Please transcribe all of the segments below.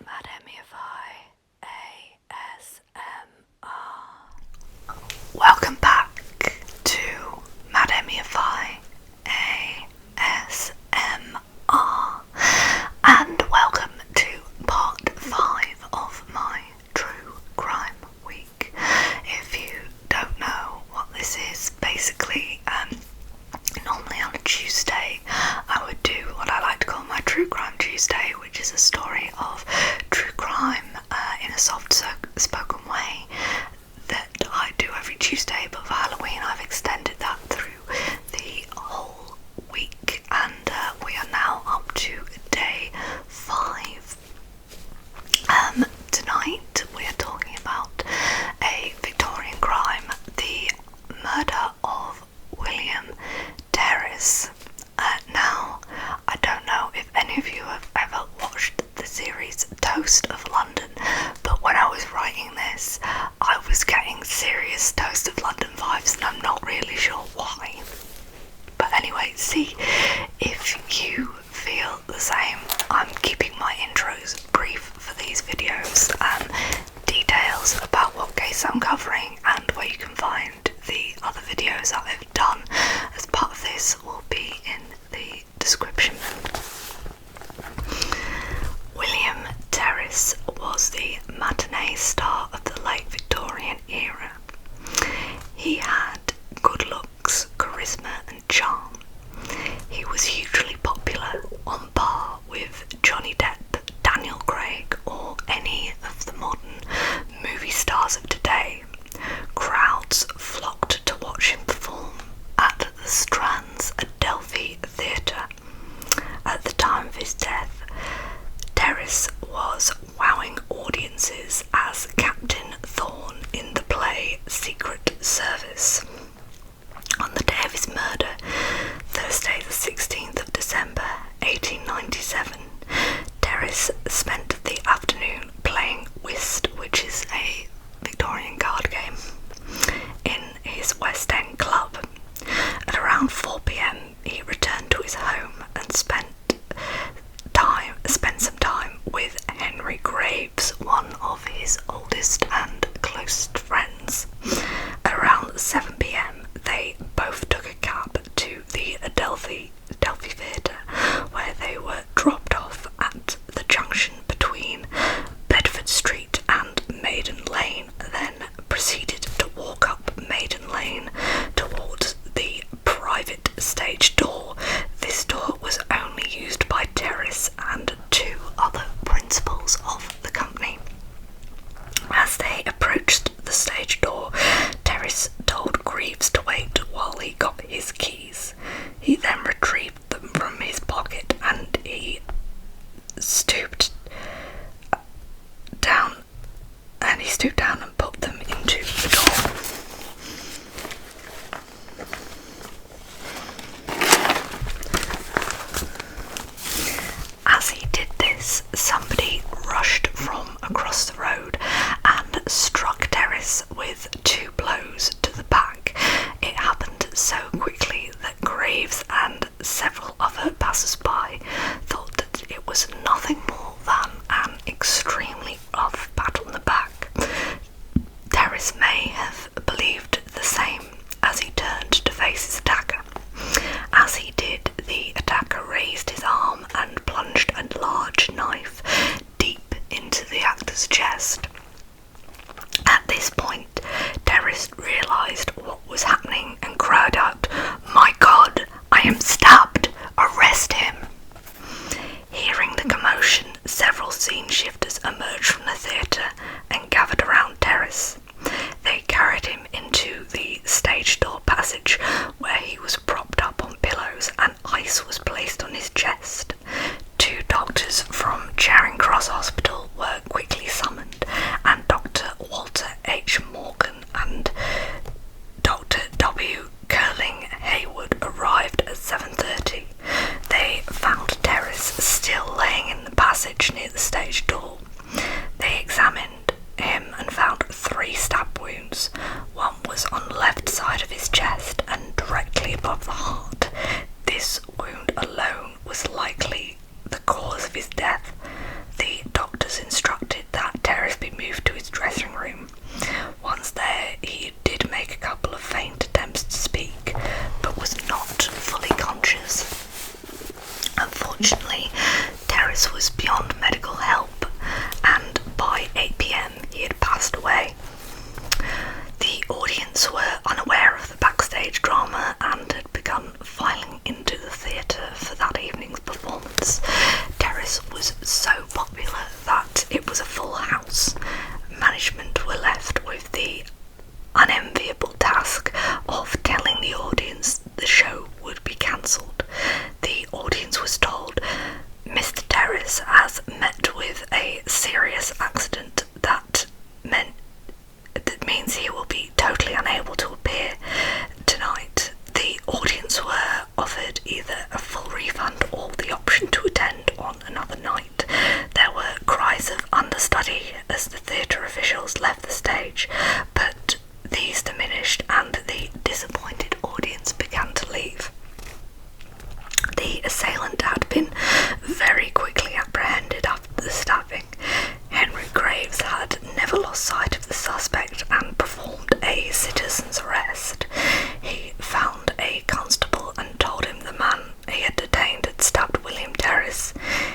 MademmyifyASMR. Welcome back to MademmyifyASMR, and welcome to part 5 of my True Crime Week. If you don't know what this is, basically, normally on a Tuesday I would do what I like to call my True Crime Tuesday, which is a story of true crime in a soft-spoken way that I do every Tuesday, but for Halloween I've extended that through the whole week, and we are now up to day 5. Tonight we are talking about a Victorian crime, the murder of William Terriss. Now, I don't know if any of you have ever watched the series Toast of London, but when I was writing this, I was getting serious Toast of London vibes, and I'm not really sure why. But anyway, see if you feel the same. I'm keeping my intros brief for these videos. Details about what case I'm covering and where you can find the other videos that I've done as part of this will be in the description. William Terriss was the matinee star of the late Victorian era. He had good looks, charisma and charm. He was hugely popular, on par with Johnny Depp, Daniel Craig or any of the modern movie stars of today. Crowds flocked to watch him perform at the Strand's Adelphi Theatre. At the time of his death, Terriss was wowing audiences as Captain Thorne in the play Secret Service. On the day of his murder, Thursday the 16th of December 1897, Terriss spent the afternoon playing whist, which is a Victorian card game, in his West End club. At around 4 p.m, he returned to his home and spent some time with Henry Graves, one of his oldest and closest friends. At around 7 p.m, they both took a cab to the Adelphi Theatre, where they were dropped off at the junction between Bedford Street and Maiden Lane, then proceeded to walk up Maiden Lane towards the private stage door. This door was only used by Terriss and 2 other principals of the company. As they approached the stage door, Terriss told Greaves to wait while he got his keys. He then retrieved them from his pocket and he stooped down and put them into the door. As he did this, somebody rushed from across the road and struck Terriss with 2 blows to the back. It happened so quickly that Graves and several other passers-by thought that it was nothing more than an extremely rough pat on the back. Terriss may have believed the same as he turned to face his attacker. As he did, the attacker raised his arm and plunged a large knife deep into the actor's chest. At this point, Terriss realised what was happening and cried out, "My God, I am stabbed! Arrest him!" Hearing the commotion, several scene shifters emerged from the theatre and gathered around Terriss. They carried him into the stage door passage, where he was propped up on pillows and ice was placed on his chest. 2 doctors from Charing Cross Hospital were quickly summoned, and Dr. Walter H. Morgan and Dr. W. Curling Hayward arrived at 7:30. They found Terriss still laying in the passage near the stage door. They examined him and found 3 stab wounds. One was on the left side of his chest and directly above the heart. This wound alone was likely the cause of his death. The doctors Terriss was beyond medical help, and by 8 p.m. he had passed away. The audience were unaware of the backstage drama and had begun filing into the theatre for that evening's performance. Terriss was so popular that it was a full house. Management were left with the unenviable task of telling the audience the show would be cancelled. The audience was told Mr. Terriss has met with a serious accident that means he will be totally unable to appear tonight. The audience were offered either a full refund or the option to attend on another night. There were cries of understudy as the theatre officials left the stage, but these diminished and the disappointed audience began to leave. The assailant had been very quickly apprehended after the stabbing. Henry Graves had never lost sight of the suspect and performed a citizen's arrest. He found a constable and told him the man he had detained had stabbed William Terriss.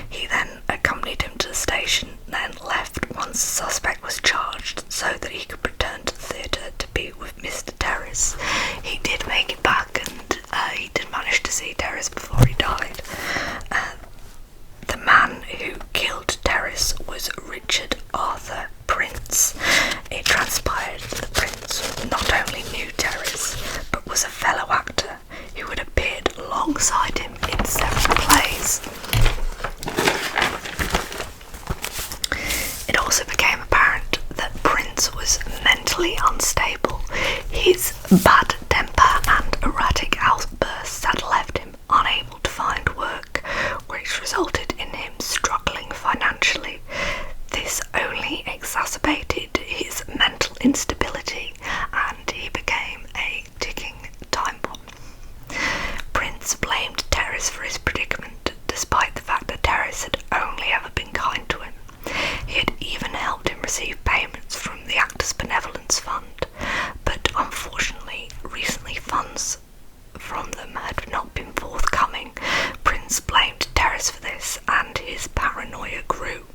He then accompanied him to the station, then left once the suspect was charged so that he could return to the theatre to be with Mr. Terriss. He did make it back, and he did manage to see Terriss before he died. The man who killed Terriss was Richard Arthur Prince. It transpired that the Prince not only knew Terriss, but was a fellow actor who had appeared alongside him in several plays. It also became apparent that Prince was mentally unstable. His bad temper and erratic outbursts had left him unable to find work, which resulted in him struggling financially. This only exacerbated his mental instability, and he became a ticking time bomb. Prince blamed Terriss for his predicament, despite the fact that Terriss had only ever been kind to him. He had even helped him receive payments from the Actors' Benevolence Fund, but unfortunately, recently funds from them had not been forthcoming. Prince blamed Terriss for this, and his paranoia grew.